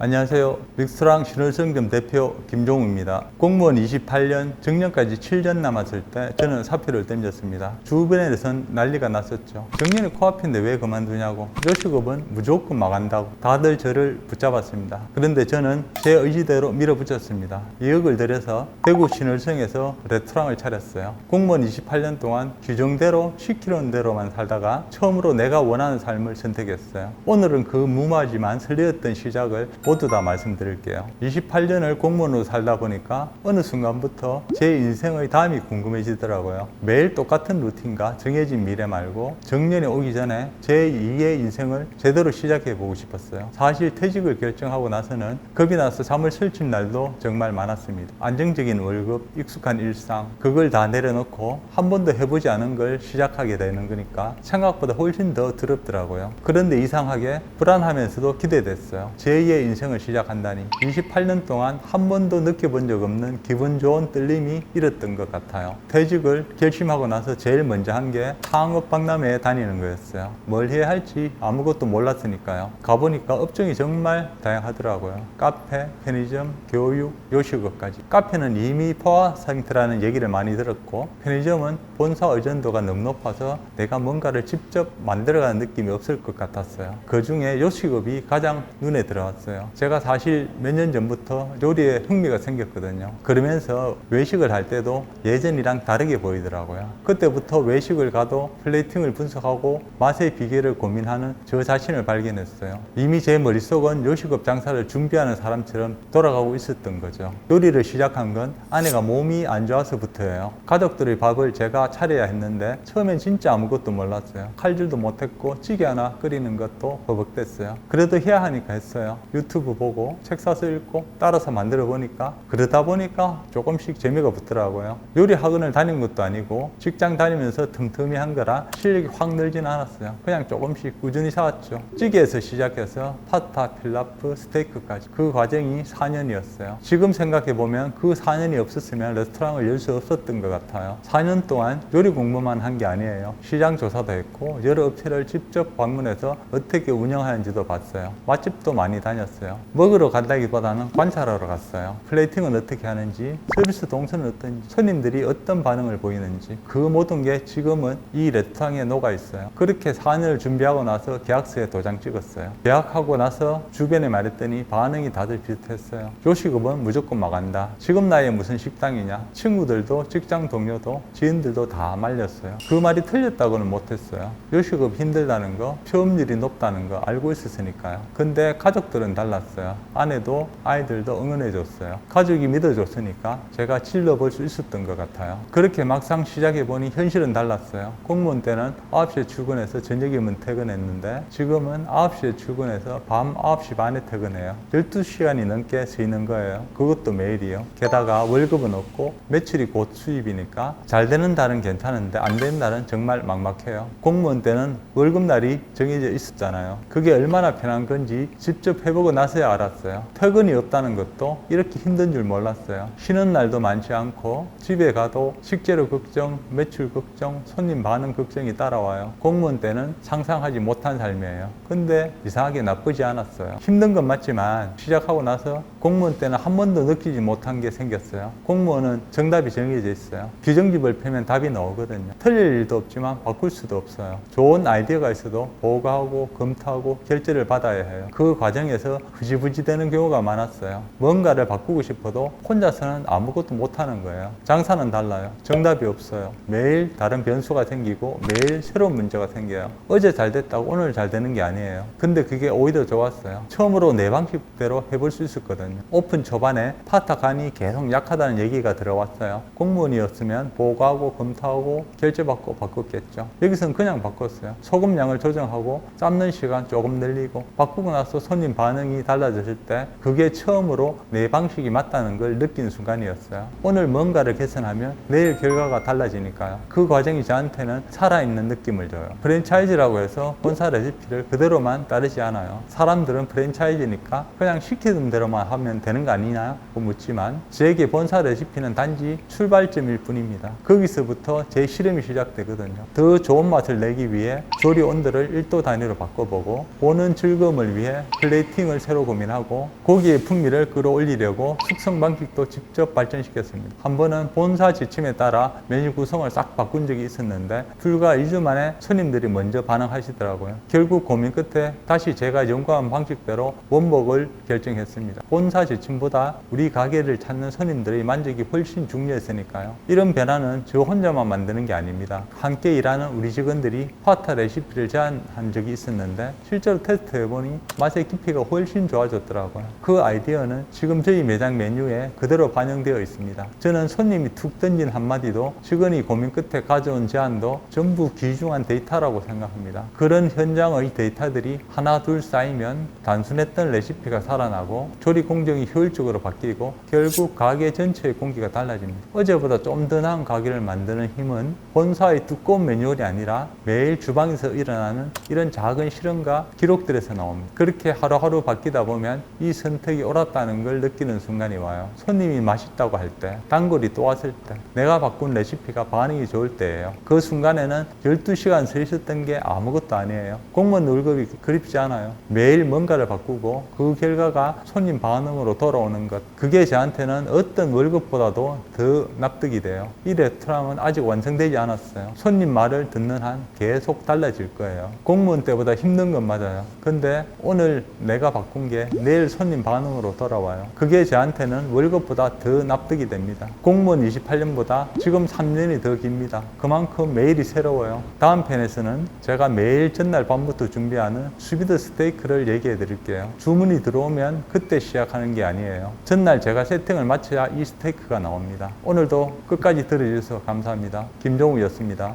안녕하세요. 믹스트랑 신월성금 대표 김종우입니다. 공무원 28년, 정년까지 7년 남았을 때 저는 사표를 던졌습니다. 주변에선 난리가 났었죠. 정년이 코앞인데 왜 그만두냐고. 요식업은 무조건 망한다고 다들 저를 붙잡았습니다. 그런데 저는 제 의지대로 밀어붙였습니다. 2억을 들여서 대구 신월성에서 레스토랑을 차렸어요. 공무원 28년 동안 규정대로 시키는 대로만 살다가 처음으로 내가 원하는 삶을 선택했어요. 오늘은 그 무모하지만 설레었던 시작을 모두 다 말씀드릴게요. 28년을 공무원으로 살다 보니까 어느 순간부터 제 인생의 다음이 궁금해지더라고요. 매일 똑같은 루틴과 정해진 미래 말고 정년이 오기 전에 제 2의 인생을 제대로 시작해 보고 싶었어요. 사실 퇴직을 결정하고 나서는 겁이 나서 잠을 설친 날도 정말 많았습니다. 안정적인 월급, 익숙한 일상, 그걸 다 내려놓고 한 번도 해보지 않은 걸 시작하게 되는 거니까 생각보다 훨씬 더 두렵더라고요. 그런데 이상하게 불안하면서도 기대됐어요. 제2의 인생을 시작한다니 28년 동안 한 번도 느껴본 적 없는 기분 좋은 떨림이 일었던 것 같아요. 퇴직을 결심하고 나서 제일 먼저 한 게 창업 박람회에 다니는 거였어요. 뭘 해야 할지 아무것도 몰랐으니까요. 가보니까 업종이 정말 다양하더라고요. 카페, 편의점, 교육, 요식업까지. 카페는 이미 포화 상태라는 얘기를 많이 들었고, 편의점은 본사 의존도가 너무 높아서 내가 뭔가를 직접 만들어가는 느낌이 없을 것 같았어요. 그 중에 요식업이 가장 눈에 들어왔어요. 제가 사실 몇 년 전부터 요리에 흥미가 생겼거든요. 그러면서 외식을 할 때도 예전이랑 다르게 보이더라고요. 그때부터 외식을 가도 플레이팅을 분석하고 맛의 비결을 고민하는 저 자신을 발견했어요. 이미 제 머릿속은 요식업 장사를 준비하는 사람처럼 돌아가고 있었던 거죠. 요리를 시작한 건 아내가 몸이 안 좋아서부터예요. 가족들의 밥을 제가 차려야 했는데 처음엔 진짜 아무것도 몰랐어요. 칼질도 못했고 찌개 하나 끓이는 것도 버벅댔어요. 그래도 해야 하니까 했어요. 유튜브 보고 책 사서 읽고 따라서 만들어 보니까 그러다 보니까 조금씩 재미가 붙더라고요. 요리 학원을 다닌 것도 아니고 직장 다니면서 틈틈이 한 거라 실력이 확 늘진 않았어요. 그냥 조금씩 꾸준히 사왔죠. 찌개에서 시작해서 파스타, 필라프, 스테이크까지 그 과정이 4년이었어요. 지금 생각해 보면 그 4년이 없었으면 레스토랑을 열 수 없었던 것 같아요. 4년 동안 요리 공부만 한 게 아니에요. 시장 조사도 했고 여러 업체를 직접 방문해서 어떻게 운영하는지도 봤어요. 맛집도 많이 다녔어요. 먹으러 간다기보다는 관찰하러 갔어요. 플레이팅은 어떻게 하는지, 서비스 동선은 어떤지, 손님들이 어떤 반응을 보이는지, 그 모든 게 지금은 이 레스토랑에 녹아 있어요. 그렇게 4년을 준비하고 나서 계약서에 도장 찍었어요. 계약하고 나서 주변에 말했더니 반응이 다들 비슷했어요. 요식업은 무조건 망한다. 지금 나이에 무슨 식당이냐. 친구들도 직장 동료도 지인들도 다 말렸어요. 그 말이 틀렸다고는 못했어요. 요식업 힘들다는 거, 취업률이 높다는 거 알고 있었으니까요. 근데 가족들은 달랐어요. 아내도 아이들도 응원해줬어요. 가족이 믿어줬으니까 제가 질러볼 수 있었던 것 같아요. 그렇게 막상 시작해보니 현실은 달랐어요. 공무원 때는 9시에 출근해서 저녁이면 퇴근했는데 지금은 9시에 출근해서 밤 9시 반에 퇴근해요. 12시간이 넘게 쓰이는 거예요. 그것도 매일이요. 게다가 월급은 없고 매출이 곧 수입이니까 잘 되는 달은 괜찮은데 안 되는 달은 정말 막막해요. 공무원 때는 월급날이 정해져 있었잖아요. 그게 얼마나 편한 건지 직접 해보고 나서야 알았어요. 퇴근이 없다는 것도 이렇게 힘든 줄 몰랐어요. 쉬는 날도 많지 않고 집에 가도 식재료 걱정, 매출 걱정, 손님 반응 걱정이 따라와요. 공무원 때는 상상하지 못한 삶이에요. 근데 이상하게 나쁘지 않았어요. 힘든 건 맞지만 시작하고 나서 공무원 때는 한 번도 느끼지 못한 게 생겼어요. 공무원은 정답이 정해져 있어요. 규정집을 펴면 답이 나오거든요. 틀릴 일도 없지만 바꿀 수도 없어요. 좋은 아이디어가 있어도 보고하고 검토하고 결제를 받아야 해요. 그 과정에서 흐지부지 되는 경우가 많았어요. 뭔가를 바꾸고 싶어도 혼자서는 아무것도 못하는 거예요. 장사는 달라요. 정답이 없어요. 매일 다른 변수가 생기고 매일 새로운 문제가 생겨요. 어제 잘 됐다고 오늘 잘 되는 게 아니에요. 근데 그게 오히려 좋았어요. 처음으로 내 방식대로 해볼 수 있었거든요. 오픈 초반에 파타 간이 계속 약하다는 얘기가 들어왔어요. 공무원이었으면 보고하고 검토하고 결제받고 바꿨겠죠. 여기서는 그냥 바꿨어요. 소금량을 조정하고 삶는 시간 조금 늘리고 바꾸고 나서 손님 반응이 달라졌을 때 그게 처음으로 내 방식이 맞다는 걸 느낀 순간이었어요. 오늘 뭔가를 개선하면 내일 결과가 달라지니까요. 그 과정이 저한테는 살아있는 느낌을 줘요. 프랜차이즈라고 해서 본사 레시피를 그대로만 따르지 않아요. 사람들은 프랜차이즈니까 그냥 시키는 대로만 하면 되는 거 아니냐고 묻지만 저에게 본사 레시피는 단지 출발점일 뿐입니다. 거기서부터 제 실험이 시작되거든요. 더 좋은 맛을 내기 위해 조리 온도를 1도 단위로 바꿔보고 보는 즐거움을 위해 플레이팅을 새로 고민하고 고기의 풍미를 끌어올리려고 숙성 방식도 직접 발전시켰습니다. 한 번은 본사 지침에 따라 메뉴 구성을 싹 바꾼 적이 있었는데 불과 2주 만에 손님들이 먼저 반응하시더라고요. 결국 고민 끝에 다시 제가 연구한 방식대로 원복을 결정했습니다. 본사 지침보다 우리 가게를 찾는 손님들의 만족이 훨씬 중요했으니까요. 이런 변화는 저 혼자만 만드는 게 아닙니다. 함께 일하는 우리 직원들이 파타 레시피를 제안한 적이 있었는데 실제로 테스트해보니 맛의 깊이가 훨씬 좋아졌더라고요. 그 아이디어는 지금 저희 매장 메뉴에 그대로 반영되어 있습니다. 저는 손님이 툭 던진 한마디도 직원이 고민 끝에 가져온 제안도 전부 귀중한 데이터라고 생각합니다. 그런 현장의 데이터들이 하나 둘 쌓이면 단순했던 레시피가 살아나고 조리 공정이 효율적으로 바뀌고 결국 가게 전체의 공기가 달라집니다. 어제보다 좀 더 나은 가게를 만드는 힘은 본사의 두꺼운 매뉴얼이 아니라 매일 주방에서 일어나는 이런 작은 실험과 기록들에서 나옵니다. 그렇게 하루하루 바뀌다 보면 이 선택이 옳았다는 걸 느끼는 순간이 와요. 손님이 맛있다고 할 때, 단골이 또 왔을 때, 내가 바꾼 레시피가 반응이 좋을 때예요. 그 순간에는 12시간 서 있었던 게 아무것도 아니에요. 공무원 월급이 그립지 않아요. 매일 뭔가를 바꾸고 그 결과가 손님 반응으로 돌아오는 것, 그게 저한테는 어떤 월급보다도 더 납득이 돼요. 이 레스토랑은 아직 완성되지 않았어요. 손님 말을 듣는 한 계속 달라질 거예요. 공무원 때보다 힘든 건 맞아요. 근데 오늘 내가 바꾼 게 내일 손님 반응으로 돌아와요. 그게 저한테는 월급보다 더 납득이 됩니다. 공무원 28년보다 지금 3년이 더 깁니다. 그만큼 매일이 새로워요. 다음 편에서는 제가 매일 전날 밤부터 준비하는 수비드 스테이크를 얘기해 드릴게요. 주문이 들어오면 그때 시작하는 게 아니에요. 전날 제가 세팅을 마쳐야 이 스테이크가 나옵니다. 오늘도 끝까지 들어주셔서 감사합니다. 김종욱이었습니다.